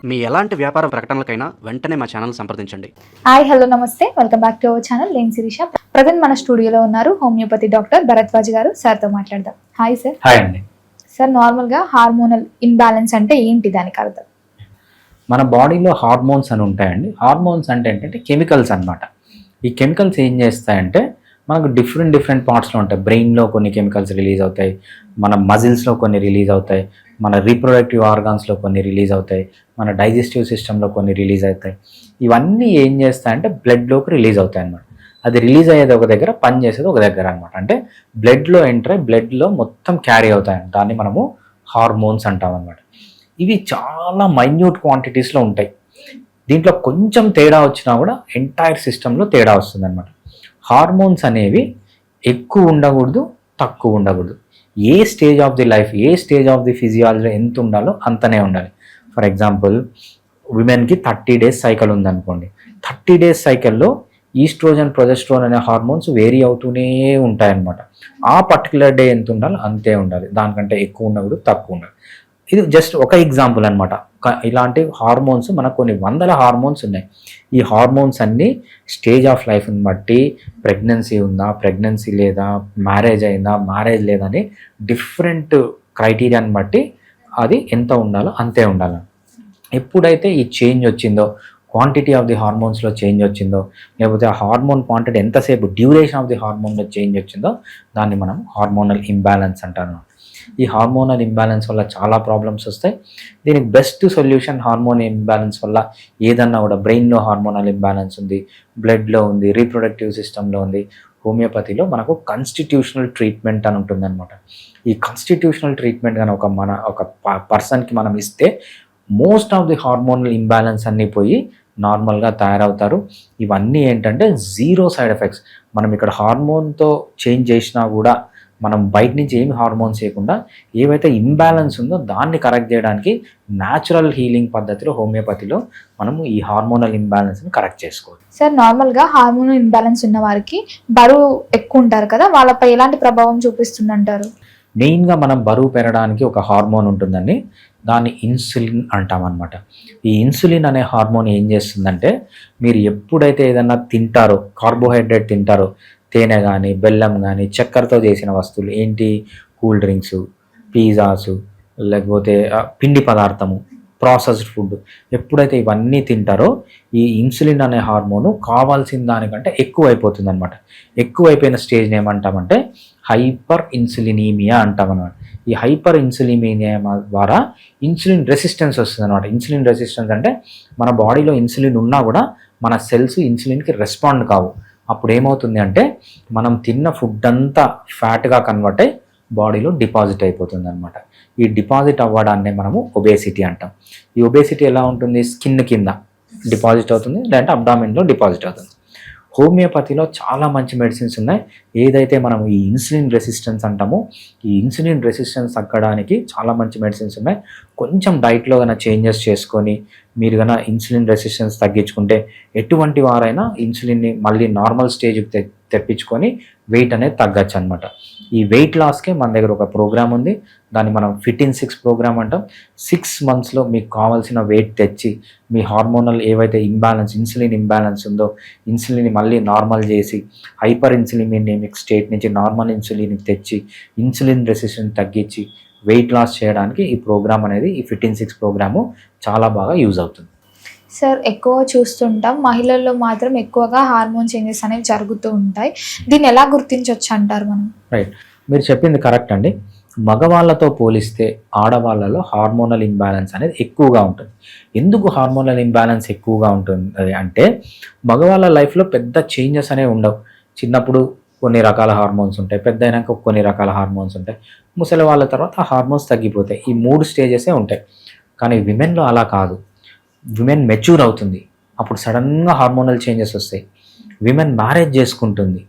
మీ ఎలాంటి వ్యాపార ప్రకటనలకైనా వెంటనే మా ఛానల్ సంప్రదించండి. హాయ్ హలో నమస్తే, welcome back to our channel. నేను శిరీష. ప్రజెంట్ మన స్టూడియోలో ఉన్నారు హోమియోపతి డాక్టర్ భరద్వాజ్ గారు. సార్తో మాట్లాడదాం. Hi sir. హాయ్ అండి. సార్, నార్మల్గా హార్మోనల్ ఇంబ్యాలెన్స్ అంటే ఏంటి, దానికి అర్థం? మన బాడీలో హార్మోన్స్ అని ఉంటాయండి. హార్మోన్స్ అంటే ఏంటంటే కెమికల్స్ అన్నమాట. ఈ కెమికల్స్ ఏం చేస్తాయంటే మనకు డిఫరెంట్ పార్ట్స్లో ఉంటాయి. బ్రెయిన్లో కొన్ని కెమికల్స్ రిలీజ్ అవుతాయి, మన మజిల్స్లో కొన్ని రిలీజ్ అవుతాయి, మన రీప్రొడక్టివ్ ఆర్గాన్స్లో కొన్ని రిలీజ్ అవుతాయి, మన డైజెస్టివ్ సిస్టంలో కొన్ని రిలీజ్ అవుతాయి. ఇవన్నీ ఏం చేస్తాయంటే బ్లడ్లోకి రిలీజ్ అవుతాయి అన్నమాట. అది రిలీజ్ అయ్యేది ఒక దగ్గర, పని చేసేది ఒక దగ్గర అనమాట. అంటే బ్లడ్లో ఎంటర్ అయ్యి బ్లడ్లో మొత్తం క్యారీ అవుతాయి. దాన్ని మనము హార్మోన్స్ అంటాం అనమాట. ఇవి చాలా మైన్యూట్ క్వాంటిటీస్లో ఉంటాయి. దీంట్లో కొంచెం తేడా వచ్చినా కూడా ఎంటైర్ సిస్టంలో తేడా వస్తుంది అనమాట. హార్మోన్స్ అనేవి ఎక్కువ ఉండకూడదు, తక్కువ ఉండకూడదు. A stage of the life, a stage of the physiology ఎంత ఉండాలో అంతనే ఉండాలి. ఫర్ ఎగ్జాంపుల్, విమెన్కి 30 days సైకిల్ ఉందనుకోండి. 30 days సైకిల్లో ఈస్ట్రోజన్, ప్రొజెస్ట్రోన్ అనే హార్మోన్స్ వేరీ అవుతూనే ఉంటాయన్నమాట. ఆ పర్టికులర్ డే ఎంత ఉండాలో అంతే ఉండాలి. దానికంటే ఎక్కువ ఉండకూడదు, తక్కువ ఉండాలి. ఇది జస్ట్ ఒక ఎగ్జాంపుల్ అనమాట. ఇలాంటి హార్మోన్స్ మనకు కొన్ని వందల హార్మోన్స్ ఉన్నాయి. ఈ హార్మోన్స్ అన్నీ స్టేజ్ ఆఫ్ లైఫ్ని బట్టి, ప్రెగ్నెన్సీ ఉందా, ప్రెగ్నెన్సీ లేదా, మ్యారేజ్ అయిందా, మ్యారేజ్ లేదని డిఫరెంట్ క్రైటీరియాని బట్టి అది ఎంత ఉండాలో అంతే ఉండాలి. ఎప్పుడైతే ఈ చేంజ్ వచ్చిందో, క్వాంటిటీ ఆఫ్ ది హార్మోన్స్లో చేంజ్ వచ్చిందో, లేకపోతే ఆ హార్మోన్ క్వాంటిటీ ఎంతసేపు, డ్యూరేషన్ ఆఫ్ ది హార్మోన్లో చేంజ్ వచ్చిందో, దాన్ని మనం హార్మోనల్ ఇంబ్యాలెన్స్ అంటారు. ఈ హార్మోనల్ ఇంబ్యాలెన్స్ వల్ల చాలా ప్రాబ్లమ్స్ వస్తాయి. దీనికి బెస్ట్ సొల్యూషన్, హార్మోన్ ఇంబ్యాలెన్స్ వల్ల ఏదన్నా కూడా, బ్రెయిన్లో హార్మోనల్ ఇంబ్యాలెన్స్ ఉంది, బ్లడ్లో ఉంది, రీప్రొడక్టివ్ సిస్టంలో ఉంది, హోమియోపతిలో మనకు కాన్స్టిట్యూషనల్ ట్రీట్మెంట్ అని ఉంటుందన్నమాట. ఈ కాన్స్టిట్యూషనల్ ట్రీట్మెంట్ కానీ ఒక పర్సన్కి మనం ఇస్తే most of the hormonal imbalance అన్నీ పోయి నార్మల్గా తయారవుతారు. ఇవన్నీ ఏంటంటే జీరో సైడ్ ఎఫెక్ట్స్. మనం ఇక్కడ హార్మోన్తో చేంజ్ చేసినా కూడా, మనం బయట నుంచి ఏమి హార్మోన్స్ చేయకుండా ఏవైతే ఇంబ్యాలెన్స్ ఉందో దాన్ని కరెక్ట్ చేయడానికి న్యాచురల్ హీలింగ్ పద్ధతిలో హోమియోపతిలో మనము ఈ హార్మోనల్ ఇంబ్యాలెన్స్ని కరెక్ట్ చేసుకోవాలి. సార్, నార్మల్గా హార్మోనల్ ఇంబ్యాలెన్స్ ఉన్న వారికి బరువు ఎక్కువ ఉంటారు కదా, వాళ్ళపై ఎలాంటి ప్రభావం చూపిస్తుందంటారు? మెయిన్గా మనం బరువు పెరగడానికి ఒక హార్మోన్ ఉంటుందండి. దాన్ని ఇన్సులిన్ అంటామన్నమాట. ఈ ఇన్సులిన్ అనే హార్మోన్ ఏం చేస్తుందంటే, మీరు ఎప్పుడైతే ఏదన్నా తింటారో, కార్బోహైడ్రేట్ తింటారో, తేనె కానీ, బెల్లం కానీ, చక్కెరతో చేసిన వస్తువులు, ఏంటి, కూల్ డ్రింక్స్, పిజ్జాసు, లేకపోతే పిండి పదార్థము, ప్రాసెస్డ్ ఫుడ్, ఎప్పుడైతే ఇవన్నీ తింటారో ఈ ఇన్సులిన్ అనే హార్మోను కావాల్సిన దానికంటే ఎక్కువ అయిపోతుంది అనమాట. ఎక్కువైపోయిన స్టేజ్ని ఏమంటామంటే హైపర్ ఇన్సులినీమియా అంటామన్నమాట. ఈ హైపర్ ఇన్సులినీమియా ద్వారా ఇన్సులిన్ రెసిస్టెన్స్ వస్తుంది అనమాట. ఇన్సులిన్ రెసిస్టెన్స్ అంటే మన బాడీలో ఇన్సులిన్ ఉన్నా కూడా మన సెల్స్ ఇన్సులిన్కి రెస్పాండ్ కావు. అప్పుడు ఏమవుతుంది అంటే మనం తిన్న ఫుడ్ అంతా ఫ్యాట్గా కన్వర్ట్ అయ్యి బాడీలో డిపాజిట్ అయిపోతుంది అనమాట. ఈ డిపాజిట్ అవ్వడాన్ని మనము ఒబేసిటీ అంటాం. ఈ ఒబేసిటీ ఎలా ఉంటుంది, స్కిన్ కింద డిపాజిట్ అవుతుంది, లేదంటే అబ్డామిన్లో డిపాజిట్ అవుతుంది. హోమియోపతిలో చాలా మంచి మెడిసిన్స్ ఉన్నాయి. ఏదైతే మనం ఈ ఇన్సులిన్ రెసిస్టెన్స్ అంటామో, ఈ ఇన్సులిన్ రెసిస్టెన్స్ తగ్గడానికి చాలా మంచి మెడిసిన్స్ ఉన్నాయి. కొంచెం డైట్లో కన్నా చేంజెస్ చేసుకొని మీరు కన్నా ఇన్సులిన్ రెసిస్టెన్స్ తగ్గించుకుంటే ఎటువంటి వారైనా ఇన్సులిన్ని మళ్ళీ నార్మల్ స్టేజ్కి తెప్పించుకొని వెయిట్ అనేది తగ్గచ్చు అనమాట. ఈ వెయిట్ లాస్కే మన దగ్గర ఒక ప్రోగ్రామ్ ఉంది. దాన్ని మనం ఫిట్ ఇన్ 6 ప్రోగ్రామ్ అంటాం. 6 monthsలో మీకు కావాల్సిన వెయిట్ తెచ్చి, మీ హార్మోనల్ ఏవైతే ఇంబ్యాలెన్స్, ఇన్సులిన్ ఇంబ్యాలెన్స్ ఉందో ఇన్సులిన్ మళ్ళీ నార్మల్ చేసి, హైపర్ ఇన్సులినిమిక్ స్టేట్ నుంచి నార్మల్ ఇన్సులిన్కి తెచ్చి, ఇన్సులిన్ రెసిస్టెన్స్ తగ్గించి వెయిట్ లాస్ చేయడానికి ఈ ప్రోగ్రామ్ అనేది, ఈ ఫిట్ ఇన్ 6 ప్రోగ్రాము చాలా బాగా యూజ్ అవుతుంది. సార్, ఎక్కువ చూస్తుంటాం మహిళల్లో మాత్రం ఎక్కువగా హార్మోన్ చేంజెస్ అనేవి జరుగుతూ ఉంటాయి. దీన్ని ఎలా గుర్తించవచ్చు అంటారు మనం? రైట్, మీరు చెప్పింది కరెక్ట్ అండి. మగవాళ్ళతో పోలిస్తే ఆడవాళ్ళలో హార్మోనల్ ఇంబ్యాలెన్స్ అనేది ఎక్కువగా ఉంటుంది. ఎందుకు హార్మోనల్ ఇంబ్యాలెన్స్ ఎక్కువగా ఉంటుంది అంటే, మగవాళ్ళ లైఫ్లో పెద్ద చేంజెస్ అనేవి ఉండవు. చిన్నప్పుడు కొన్ని రకాల హార్మోన్స్ ఉంటాయి, పెద్ద అయినాక కొన్ని రకాల హార్మోన్స్ ఉంటాయి, ముసలి వాళ్ళ తర్వాత ఆ హార్మోన్స్ తగ్గిపోతాయి. ఈ 3 స్టేజెసే ఉంటాయి. కానీ విమెన్లో అలా కాదు. విమెన్ మెచ్యూర్ అవుతుంది, అప్పుడు సడన్గా హార్మోనల్ చేంజెస్ వస్తాయి. విమెన్ మ్యారేజ్ చేసుకుంటుంది,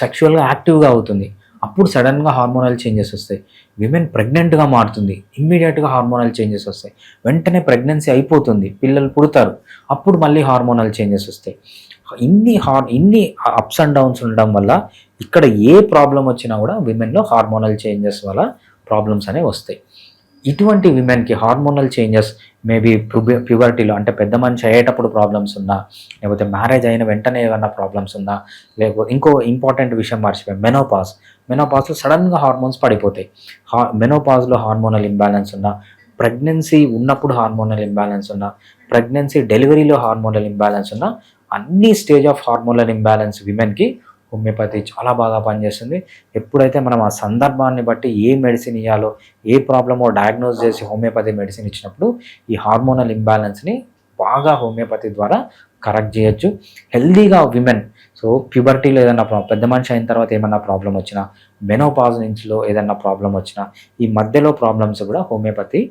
సెక్షువల్గా యాక్టివ్గా అవుతుంది, అప్పుడు సడన్గా హార్మోనల్ చేంజెస్ వస్తాయి. విమెన్ ప్రెగ్నెంట్గా మారుతుంది, ఇమ్మీడియట్గా హార్మోనల్ చేంజెస్ వస్తాయి. వెంటనే ప్రెగ్నెన్సీ అయిపోతుంది, పిల్లలు పుడతారు, అప్పుడు మళ్ళీ హార్మోనల్ చేంజెస్ వస్తాయి. ఇన్ని అప్స్ అండ్ డౌన్స్ ఉండడం వల్ల ఇక్కడ ఏ ప్రాబ్లం వచ్చినా కూడా విమెన్లో హార్మోనల్ చేంజెస్ వల్ల ప్రాబ్లమ్స్ అనేవి వస్తాయి. ఇటువంటి విమెన్కి హార్మోనల్ చేంజెస్ మేబీ ప్యూబర్టీలో అంటే పెద్ద మనిషి అయ్యేటప్పుడు ప్రాబ్లమ్స్ ఉన్నా, లేకపోతే మ్యారేజ్ అయిన వెంటనే ఏమన్నా ప్రాబ్లమ్స్ ఉన్నా, లేకపోతే ఇంకో ఇంపార్టెంట్ విషయం మర్చిపోయాం, మెనోపాజ్లో సడన్గా హార్మోన్స్ పడిపోతాయి. మెనోపాజ్లో హార్మోనల్ ఇంబ్యాలెన్స్ ఉన్నా, ప్రెగ్నెన్సీ ఉన్నప్పుడు హార్మోనల్ ఇంబ్యాలెన్స్ ఉన్నా, ప్రెగ్నెన్సీ డెలివరీలో హార్మోనల్ ఇంబ్యాలెన్స్ ఉన్నా, అన్ని స్టేజ్ ఆఫ్ హార్మోనల్ ఇంబ్యాలెన్స్ విమెన్కి హోమియోపతి చాలా బాగా పనిచేస్తుంది. ఎప్పుడైతే మనం ఆ సందర్భాన్ని బట్టి ఏ మెడిసిన్ ఇవ్వాలో, ఏ ప్రాబ్లమో డయాగ్నోస్ చేసి హోమియోపతి మెడిసిన్ ఇచ్చినప్పుడు ఈ హార్మోనల్ ఇంబ్యాలెన్స్ని బాగా హోమియోపతి ద్వారా కరెక్ట్ చేయొచ్చు. హెల్దీగా విమెన్, సో ప్యూబర్టీలో ఏదైనా పెద్ద మనిషి అయిన తర్వాత ఏమన్నా ప్రాబ్లం వచ్చినా, మెనోపాజ్ నుంచిలో ఏదైనా ప్రాబ్లం వచ్చినా, ఈ మధ్యలో ప్రాబ్లమ్స్ కూడా హోమియోపతి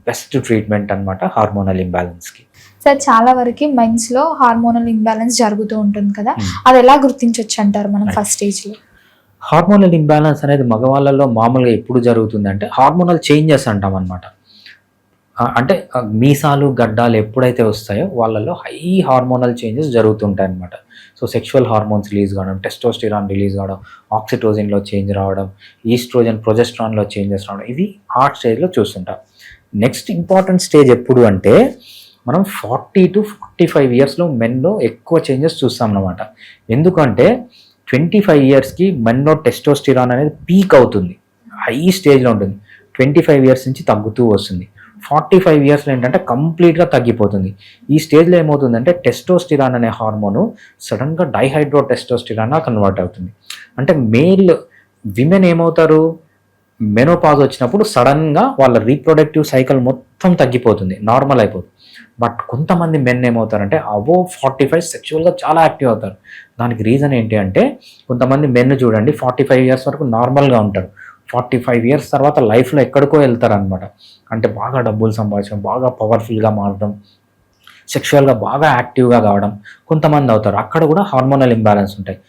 బెస్ట్ ట్రీట్మెంట్ అనమాట హార్మోనల్ ఇంబ్యాలెన్స్కి. సార్ చాలా వరకు మెన్స్లో హార్మోనల్ ఇంబ్యాలెన్స్ జరుగుతూ ఉంటుంది కదా, అది ఎలా గుర్తించవచ్చు అంటారు మనం ఫస్ట్ స్టేజ్లో? హార్మోనల్ ఇంబ్యాలెన్స్ అనేది మగవాళ్ళలో మామూలుగా ఎప్పుడు జరుగుతుందంటే హార్మోనల్ చేంజెస్ అంటాం అనమాట. అంటే మీసాలు గడ్డాలు ఎప్పుడైతే వస్తాయో వాళ్ళలో హై హార్మోనల్ చేంజెస్ జరుగుతుంటాయి అనమాట. సో సెక్షువల్ హార్మోన్స్ రిలీజ్ కావడం, టెస్టోస్టిరాన్ రిలీజ్ కావడం, ఆక్సిటోసిన్లో చేంజ్ రావడం, ఈస్ట్రోజన్ ప్రొజెస్ట్రాన్లో చేంజెస్ రావడం, ఇవి ఆ స్టేజ్లో చూస్తుంటాం. నెక్స్ట్ ఇంపార్టెంట్ స్టేజ్ ఎప్పుడు అంటే మనం 40 to 45 ఇయర్స్లో మెన్లో ఎక్కువ చేంజెస్ చూస్తాం అన్నమాట. ఎందుకంటే 25 ఇయర్స్కి మెన్లో టెస్టోస్టిరాన్ అనేది పీక్ అవుతుంది, హై స్టేజ్లో ఉంటుంది. 25 ఇయర్స్ నుంచి తగ్గుతూ వస్తుంది. 45 ఇయర్స్లో ఏంటంటే కంప్లీట్గా తగ్గిపోతుంది. ఈ స్టేజ్లో ఏమవుతుందంటే టెస్టోస్టిరాన్ అనే హార్మోను సడన్గా డైహైడ్రో టెస్టోస్టిరాన్గా కన్వర్ట్ అవుతుంది. అంటే విమెన్ ఏమవుతారు, మెనోపాజ్ వచ్చినప్పుడు సడన్గా వాళ్ళ రీప్రొడక్టివ్ సైకిల్ మొత్తం తగ్గిపోతుంది, నార్మల్ అయిపోతుంది. బట్ కొంతమంది మెన్ ఏమవుతారంటే అబోవ్ 45 సెక్షువల్గా చాలా యాక్టివ్ అవుతారు. దానికి రీజన్ ఏంటి అంటే కొంతమంది మెన్ చూడండి 45 ఇయర్స్ వరకు నార్మల్గా ఉంటారు, 45 ఇయర్స్ తర్వాత లైఫ్లో ఎక్కడికో వెళ్తారు అనమాట. అంటే బాగా డబ్బులు సంపాదించడం, బాగా పవర్ఫుల్గా మారడం, సెక్షువల్గా బాగా యాక్టివ్గా కావడం కొంతమంది అవుతారు. అక్కడ కూడా హార్మోనల్ ఇంబ్యాలెన్స్ ఉంటాయి.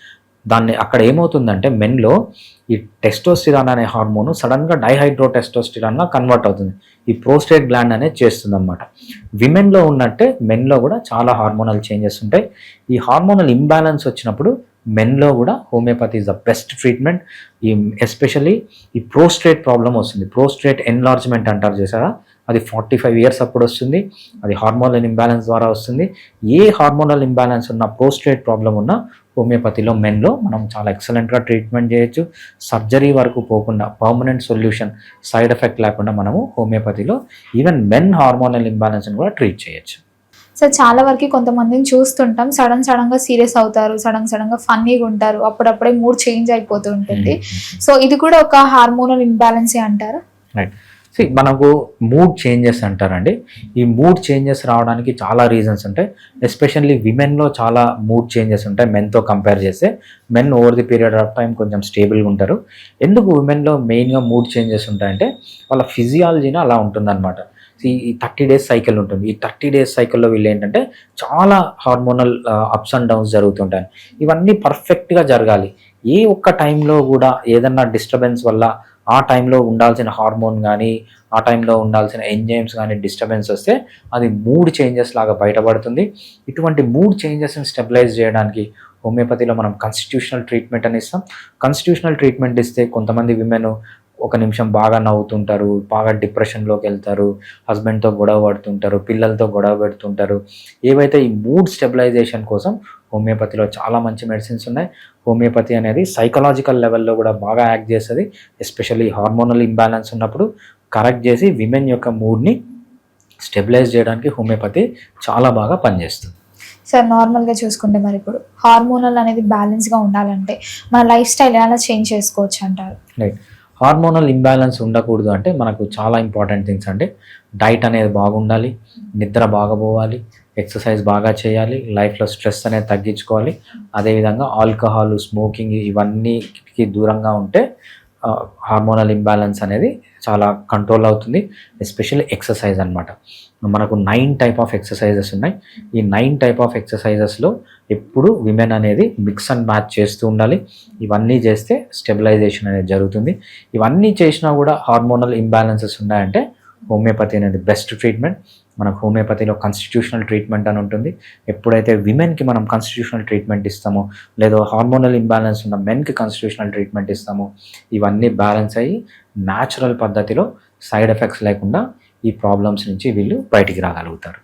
అక్కడ ఏమవుతుందంటే మెన్లో ఈ టెస్టోస్టిరాన్ అనే హార్మోను సడన్గా డైహైడ్రో టెస్టోస్టిరాన్గా కన్వర్ట్ అవుతుంది. ఈ ప్రోస్టేట్ గ్లాండ్ అనేది చేస్తుంది అనమాట. విమెన్లో ఉన్నట్టే మెన్లో కూడా చాలా హార్మోనల్ చేంజెస్ ఉంటాయి. ఈ హార్మోనల్ ఇంబ్యాలెన్స్ వచ్చినప్పుడు మెన్లో కూడా homeopathy is the best treatment. Especially ఈ ప్రోస్ట్రేట్ ప్రాబ్లం వస్తుంది, ప్రోస్ట్రేట్ ఎన్లార్జ్మెంట్ అంటారు చేశారా, అది 45 ఇయర్స్ అప్పుడు వస్తుంది. అది హార్మోనల్ ఇంబ్యాలెన్స్ ద్వారా వస్తుంది. ఏ హార్మోనల్ ఇంబ్యాలెన్స్ ఉన్న ప్రోస్ట్రేట్ ప్రాబ్లం ఉన్న హోమియోపతిలో మెన్లో మనం చాలా ఎక్సలెంట్గా ట్రీట్మెంట్ చేయొచ్చు. సర్జరీ వరకు పోకుండా పర్మనెంట్ సొల్యూషన్, సైడ్ ఎఫెక్ట్ లేకుండా మనము హోమియోపతిలో ఈవెన్ మెన్ హార్మోనల్ ఇంబ్యాలెన్స్ని కూడా ట్రీట్ చేయొచ్చు. సో చాలా వరకు కొంతమందిని చూస్తుంటాం, సడన్గా సీరియస్ అవుతారు, సడన్గా ఫన్నీగా ఉంటారు, అప్పుడప్పుడే మూడ్ చేంజ్ అయిపోతూ ఉంటుంది. సో ఇది కూడా ఒక హార్మోనల్ ఇంబ్యాలెన్సే అంటారా? రైట్. మనకు మూడ్ చేంజెస్ అంటారండి. ఈ మూడ్ చేంజెస్ రావడానికి చాలా రీజన్స్ ఉంటాయి. ఎస్పెషల్లీ విమెన్లో చాలా మూడ్ చేంజెస్ ఉంటాయి మెన్తో కంపేర్ చేస్తే. Men over the period of time కొంచెం స్టేబుల్గా ఉంటారు. ఎందుకు విమెన్లో మెయిన్గా మూడ్ చేంజెస్ ఉంటాయంటే వాళ్ళ ఫిజియాలజీని అలా ఉంటుందన్నమాట. ఈ 30 days సైకిల్ ఉంటుంది. ఈ 30 days సైకిల్లో వీళ్ళు ఏంటంటే చాలా హార్మోనల్ అప్స్ అండ్ డౌన్స్ జరుగుతుంటాయి. ఇవన్నీ పర్ఫెక్ట్గా జరగాలి. ఏ ఒక్క టైంలో కూడా ఏదన్నా డిస్టర్బెన్స్ వల్ల ఆ టైంలో ఉండాల్సిన హార్మోన్ కానీ, ఆ టైంలో ఉండాల్సిన ఎంజైమ్స్ కానీ డిస్టర్బెన్స్ వస్తే అది మూడ్ చేంజెస్ లాగా బయటపడుతుంది. ఇటువంటి మూడ్ చేంజెస్ని స్టెబిలైజ్ చేయడానికి హోమియోపతిలో మనం కాన్స్టిట్యూషనల్ ట్రీట్మెంట్ అని ఇస్తాం. కాన్స్టిట్యూషనల్ ట్రీట్మెంట్ ఇస్తే కొంతమంది విమెన్ ఒక నిమిషం బాగా నవ్వుతుంటారు, బాగా డిప్రెషన్లోకి వెళ్తారు, హస్బెండ్తో గొడవ పడుతుంటారు, పిల్లలతో గొడవ పెడుతుంటారు. ఏవైతే ఈ మూడ్ స్టెబిలైజేషన్ కోసం హోమియోపతిలో చాలా మంచి మెడిసిన్స్ ఉన్నాయి. హోమియోపతి అనేది సైకలాజికల్ లెవెల్లో కూడా బాగా యాక్ట్ చేస్తుంది. ఎస్పెషల్లీ హార్మోనల్ ఇంబ్యాలెన్స్ ఉన్నప్పుడు కరెక్ట్ చేసి విమెన్ యొక్క మూడ్ని స్టెబిలైజ్ చేయడానికి హోమియోపతి చాలా బాగా పనిచేస్తుంది. సార్ నార్మల్గా చూసుకుంటే మరి ఇప్పుడు హార్మోనల్ అనేది బ్యాలెన్స్గా ఉండాలంటే మన లైఫ్ స్టైల్ ఎలా చేంజ్ చేసుకోవచ్చు అంటారు? రైట్. హార్మోనల్ ఇంబ్యాలెన్స్ ఉండకూడదు అంటే మనకు చాలా ఇంపార్టెంట్ థింగ్స్ అంటే డైట్ అనేది బాగుండాలి, నిద్ర బాగా పోవాలి, ఎక్సర్సైజ్ బాగా చేయాలి, లైఫ్లో స్ట్రెస్ అనేది తగ్గించుకోవాలి. అదేవిధంగా ఆల్కహాల్, స్మోకింగ్ ఇవన్నీకి దూరంగా ఉంటే హార్మోనల్ ఇంబ్యాలెన్స్ అనేది చాలా కంట్రోల్ అవుతుంది. ఎస్పెషల్లీ ఎక్సర్సైజ్ అనమాట. మనకు 9 టైప్ ఆఫ్ ఎక్సర్సైజెస్ ఉన్నాయి. ఈ 9 టైప్ ఆఫ్ ఎక్సర్సైజెస్లో ఎప్పుడు విమెన్ అనేది మిక్స్ అండ్ మ్యాచ్ చేస్తూ ఉండాలి. ఇవన్నీ చేస్తే స్టెబిలైజేషన్ అనేది జరుగుతుంది. ఇవన్నీ చేసినా కూడా హార్మోనల్ ఇంబ్యాలెన్సెస్ ఉన్నాయంటే హోమియోపతి అనేది బెస్ట్ ట్రీట్మెంట్. మనకు హోమియోపతిలో కాన్స్టిట్యూషనల్ ట్రీట్మెంట్ అని ఉంటుంది. ఎప్పుడైతే విమెన్కి మనం కాన్స్టిట్యూషనల్ ట్రీట్మెంట్ ఇస్తామో, లేదో హార్మోనల్ ఇంబ్యాలెన్స్ ఉన్న మెన్కి కాన్స్టిట్యూషనల్ ట్రీట్మెంట్ ఇస్తామో, ఇవన్నీ బ్యాలెన్స్ అయ్యి న్యాచురల్ పద్ధతిలో సైడ్ ఎఫెక్ట్స్ లేకుండా ఈ ప్రాబ్లమ్స్ నుంచి వీళ్ళు బయటికి రాగలుగుతారు.